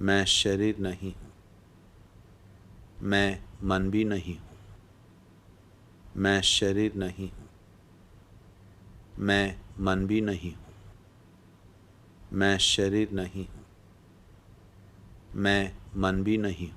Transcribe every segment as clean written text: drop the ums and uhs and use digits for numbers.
मैं शरीर नहीं हूँ, मैं मन भी नहीं हूँ, मैं शरीर नहीं हूँ, मैं मन भी नहीं हूँ, मैं शरीर नहीं हूँ, मैं मन भी नहीं हूँ,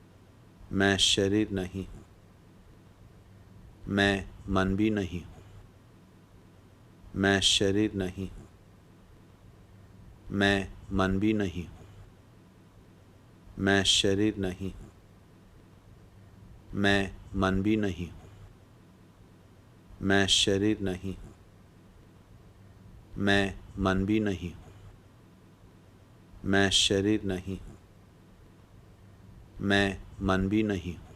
मैं शरीर नहीं हूँ, मैं मन भी नहीं हूँ। मैं शरीर नहीं हूँ, मैं मन भी नहीं हूँ। मैं शरीर नहीं हूँ, मैं मन भी नहीं हूँ। मैं शरीर नहीं हूँ, मैं मन भी नहीं हूँ। मैं शरीर नहीं हूँ, मैं मन भी नहीं हूँ।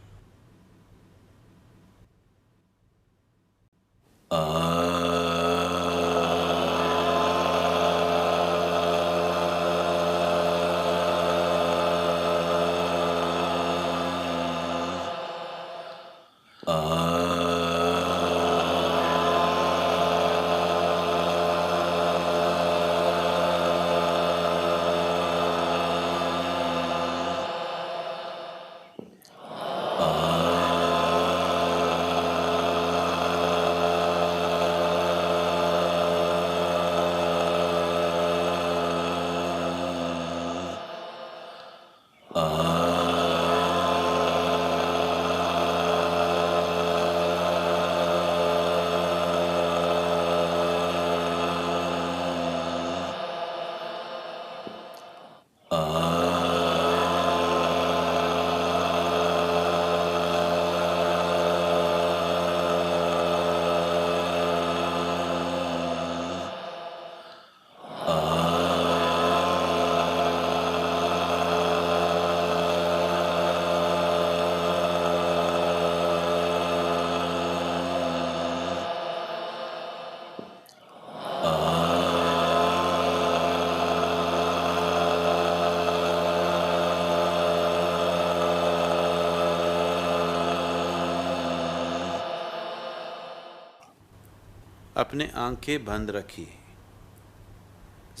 अपने आंखें बंद रखिए।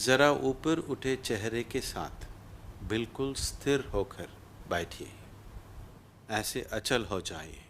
जरा ऊपर उठे चेहरे के साथ बिल्कुल स्थिर होकर बैठिए। ऐसे अचल हो जाइए।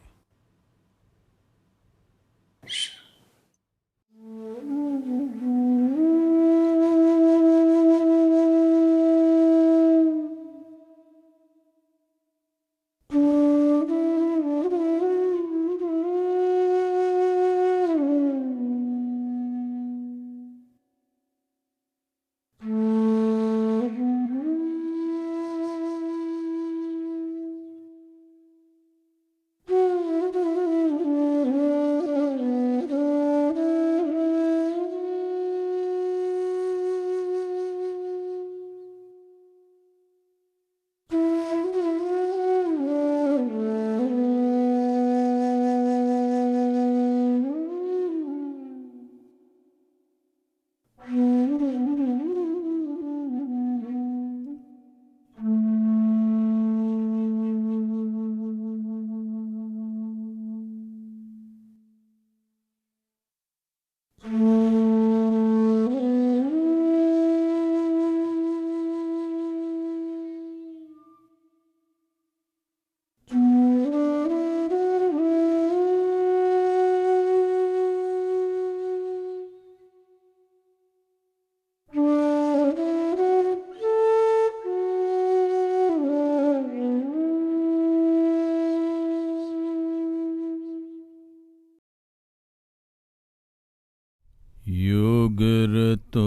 योगरतो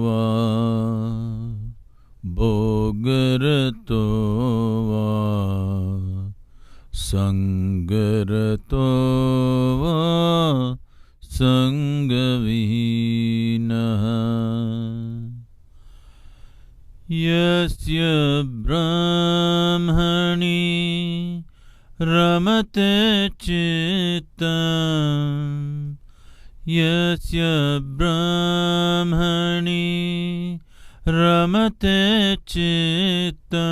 वा भोगरतो वा संगरतो वा संगविहीनः यस्य ब्रह्मणि रमते चित्तम् यस्य ब्रह्मणि रमते चित्तम्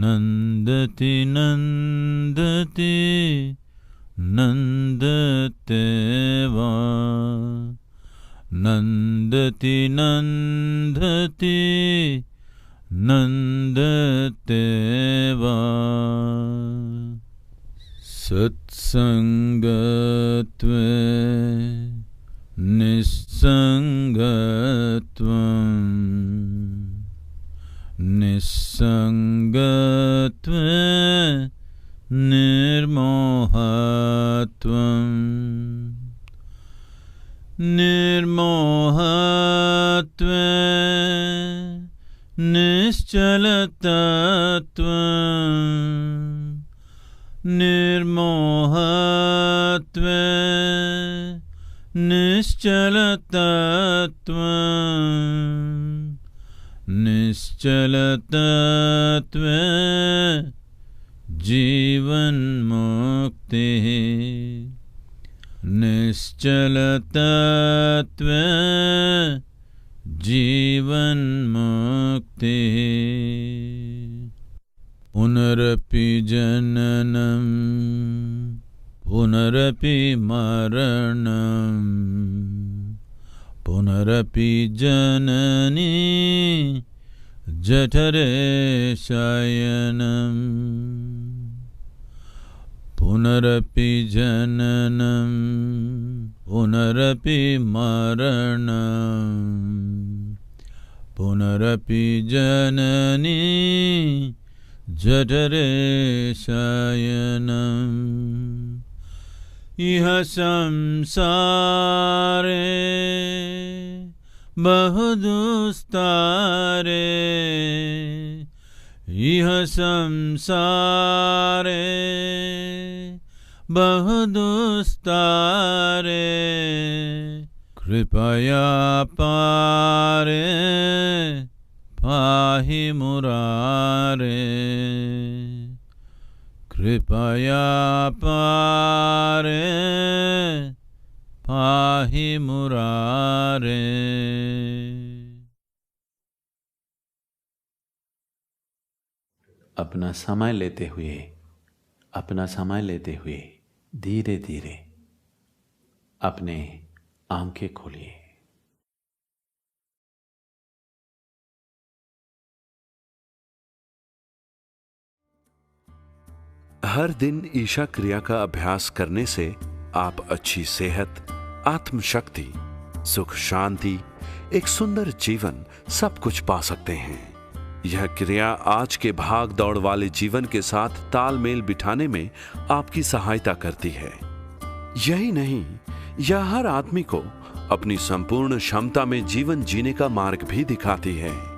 नन्दति नन्दति नन्दते वा नन्दति नन्दति नन्दते वा सत्संगत्वे निस्संगत्वं निस्सङ्गत्वे निर्मोहत्वं निर्मोहत्वे निश्चलतत्वं निर्मोहत्वे निश्चलतत्वं निश्चलतत्वे जीवन्मुक्तिः निश्चलतत्वे जीवन्मुक्तिः पुनरपि जननं पुनरपि मरणं पुनरपि जननी जठरे शयनं पुनरपि जननं पुनरपि मरणं पुनरपि जननी जठरे शयनम् इह संसारे बहुदुस्तारे इह संसारे बहुदुस्तारे कृपया पारे पाहि मुरारे कृपया पारे पाहि मुरारे। अपना समय लेते हुए धीरे धीरे अपने आंखें खोलिए। हर दिन ईशा क्रिया का अभ्यास करने से आप अच्छी सेहत, आत्मशक्ति, सुख शांति, एक सुंदर जीवन सब कुछ पा सकते हैं। यह क्रिया आज के भाग दौड़ वाले जीवन के साथ तालमेल बिठाने में आपकी सहायता करती है। यही नहीं, यह हर आदमी को अपनी संपूर्ण क्षमता में जीवन जीने का मार्ग भी दिखाती है।